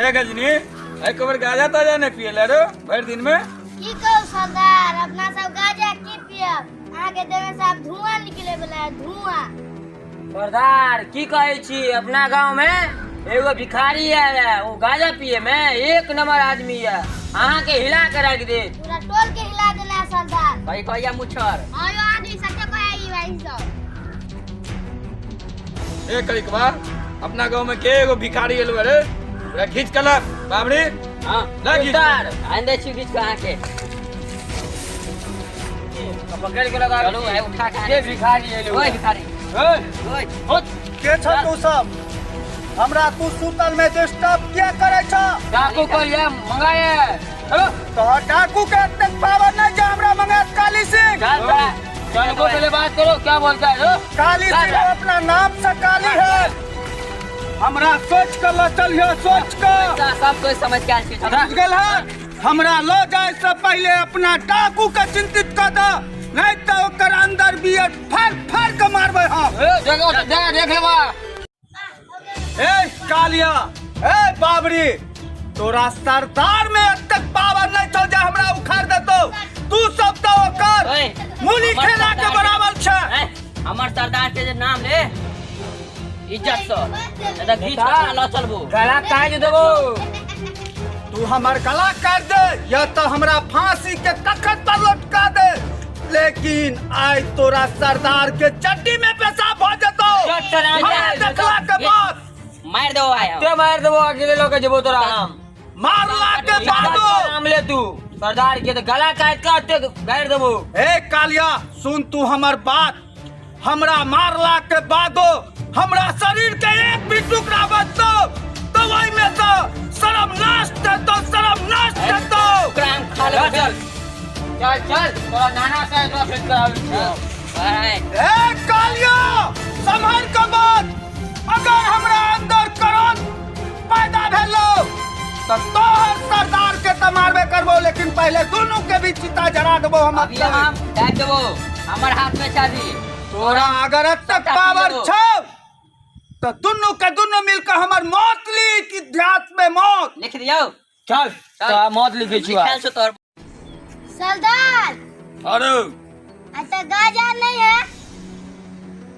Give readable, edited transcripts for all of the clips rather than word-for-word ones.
ए गजनी एक बार गाजा ताजा नहीं पिए रो भर दिन में की कहू सरदार अपना सब गाजा की पियब आगे देवे साहब धुआं निकले वाला है धुआं। सरदार की कहे छी अपना गांव में एगो भिखारी है वो गाजा पिए में एक नंबर आदमी है अहाँ के हिला के रख दे पूरा टोल के हिला देला है सरदार। भाई कहिया मुछर आयो आदमी सच्चे कहे भाई सब ए करिक बा अपना गांव में के एगो भिखारी एलो रे पूरा खींच कला बाबड़ी हां लगी सरदार आंदे छी बीच कहां के पकड़ के लगा चलो है उठा के भिखारी एलो ओए भिखारी ओए ओ के छ तू सब हमरा तू सुतल में डिस्टर्ब क्या करे छ? डाकू को ये मंगाए हेलो तो डाकू के तक पावर नहीं जा हमरा मंगात काली सिंह। चल को पहले बात करो क्या बोलता है लो काली सिंह अपना नाम से काली है। हमरा सोच कर लो चलिए सोच कर सब कोई समझ के आके समझ गेल है। हमरा लो जाए से पहले अपना डाकू के चिंतित कर दो नहीं तो ओकर अंदर भी फर के मारबे हम। जगह देख लेबा ए कालिया ए बाबरी तोरा सरदार में अब तक पावर नहीं तो जा हमरा उखाड़ देतो तू सब तो ओकर मुली खेला के बराबर छ। हमर सरदार के जे नाम ले इज्जत से दादा घीच के ला चलबो गला काट देबो तू हमर गला काट दे या तो हमरा फांसी के तख्त पर लटका दे लेकिन आज तोरा सरदार के चड्डी में पेशाब हो जतो देखला के बाद मार दो आया ते मार देबो अकेले लोग जेबो तोरा नाम मारला के बाद नाम ले तू सरदार के तो गला काट के गाड़ देबो। ए कालिया सुन तू हमर बात हमरा मारला के बादो हमरा शरीर के एक भी टुकड़ा बचतो तो वही में तो शर्म नष्ट तो शर्म नष्ट तो क्रांत खा ले चल तोरा नाना से तो फिट करावे ए कालिया संभाल के बात अगर हमरा अंदर करोन पैदा भेलो तो तोहर सरदार के त मारबे करबो लेकिन पहले दोनों के भी चिता जरा देबो हम अभी हम डाल देबो हमर हाथ में चाबी तोरा अगर तक पावर छौ तो दोनों के दोनों मिलकर हमर मौत ली कि ध्यात में मौत लिख दियो चल तो मौत लिखे छुआ चल से तोर सरदार अरे अच्छा गाजा नहीं है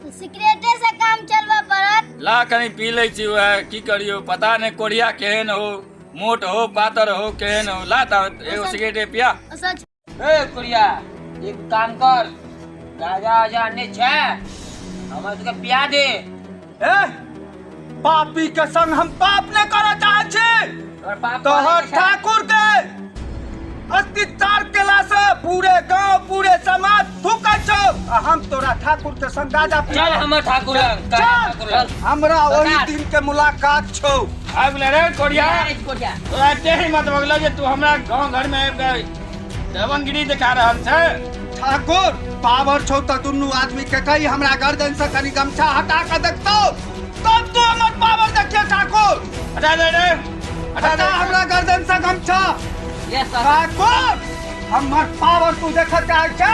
तो सिगरेटे से काम चलवा पड़त। ला कहीं पी ले छी वह की करियो पता नहीं कोरिया केहन हो मोट हो पातर हो केहन हो ला ता एगो सिगरेट पिया सच ए कुरिया एक काम कर गाजा आजा ने छे हम तुके पिया दे ए पापी के संग हम पाप नहीं करना चाहे छी और पाप तोहर ठाकुर के अत्याचार केला से पूरे गांव पूरे समाज थूकै छौ हम तोरा ठाकुर के संग गाजा चल हमर ठाकुर चल हमरा वही दिन के मुलाकात छौ। आब ले रे कोरिया कोरिया तो आते ही मत बगलो जे तू हमरा गांव घर में आब गई देवनगिरी दिखा रहल छे ठाकुर पावर छौ त दुनू आदमी के कही हमरा गर्दन से कनी गमछा हटा के देखतो तब तू हमर पावर देखिए ठाकुर हटा दे रे हटा हमरा गर्दन से गमछा ये ठाकुर हमर पावर तू देखत चाहे छ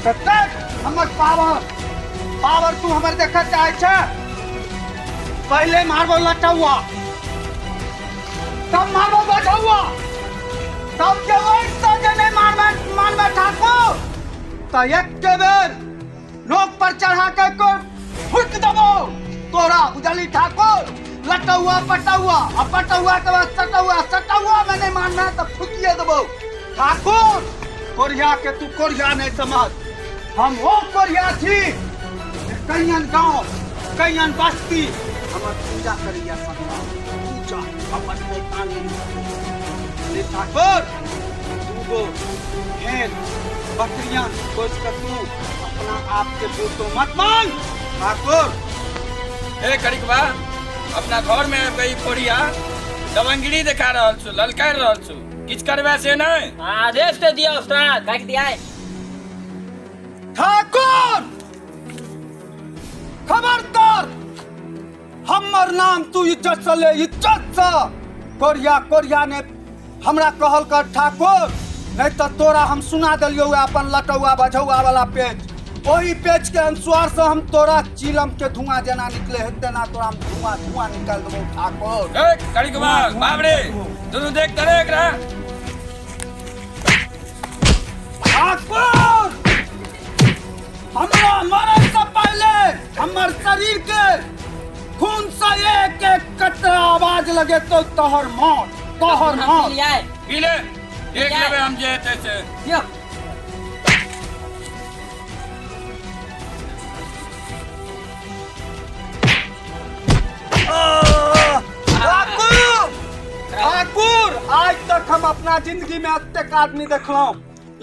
तो देख हमर पावर तू हमर देखत चाहे छ पहले मारबो लटौआ तब मारबो बटौआ तब के वैसा जने मारबे ठाकुर तो एक के बेर नोक पर चढ़ा के को फुक देबो तोरा बुझली ठाकुर लटौआ पटौआ अब पटौआ के बाद सटौआ में नहीं मानना तो फुकिए देबो ठाकुर कोरिया के तू कोरिया नहीं समझ हम वो कोरिया थी कईयन गांव कईयन बस्ती हमर पूजा करिया सकता पूजा हमर शैतानी ले ठाकुर तू गो हेन बकरियां खोज कर तू अपना आप के फोटो मत मान ठाकुर ए करिक बा अपना घर में गई कोरिया दवंगिरी दिखा रहल छु ललकार रहल छु किछ करबे से नहीं आदेश तो दिया उस्ताद काट दिया है ठाकुर खबरदार हमर नाम तू इज्जत से ले इज्जत से कोरिया ने हमरा कहल कर ठाकुर नहीं तो तोरा हम सुना दिलियो अपन लटौआ बझौआ वाला पेज वही पेच के अनुसार से हम तोरा चिलम के धुआं जना निकले हेते ना तोरा हम धुआं धुआं निकाल देबो ठाकुर। ए कड़ी के बाग बाबरे दोनों देख करे एकरा। ठाकुर हमरा मरे से पहले हमर शरीर के खून से एक एक कतरा आवाज लगे तो तोहर मौत तोहर मौत। पी ले देख लेबे हम जे तैसे। ठाकुर आज तक हम अपना जिंदगी में अतेक आदमी देखलौ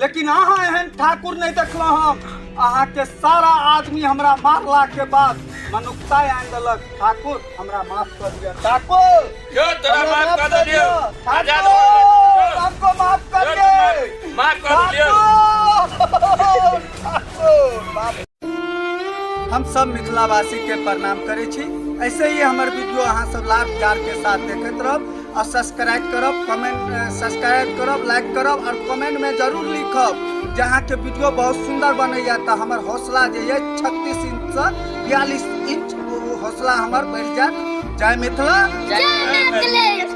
लेकिन अहाँ एहन ठाकुर नहीं देखलौ। हम अहाँ के सारा आदमी हमरा मारला के बाद मनुष्यता आन देलक। ठाकुर हमरा माफ कर दिया ठाकुर। क्यों तोरा माफ कर दियो? आजाद हो ठाकुर हमको माफ कर दे। माफ कर दियो। ठाकुर माफ। हम सब मिथिलावासी के प्रणाम करे छी। ऐसे ही हमारे वीडियो अहाँ सब लाभ प्यार के साथ देखते रहब और सब्सक्राइब करब, कमेंट सब्सक्राइब करब, लाइक करब और कमेंट में जरूर लिखब जहाँ के वीडियो बहुत सुंदर बनैया। तो हमार हौसला जे है 36 इंच से 42 इंच हौसला हमार बढ़ जाए। जय मिथिला जय मिथिलेश।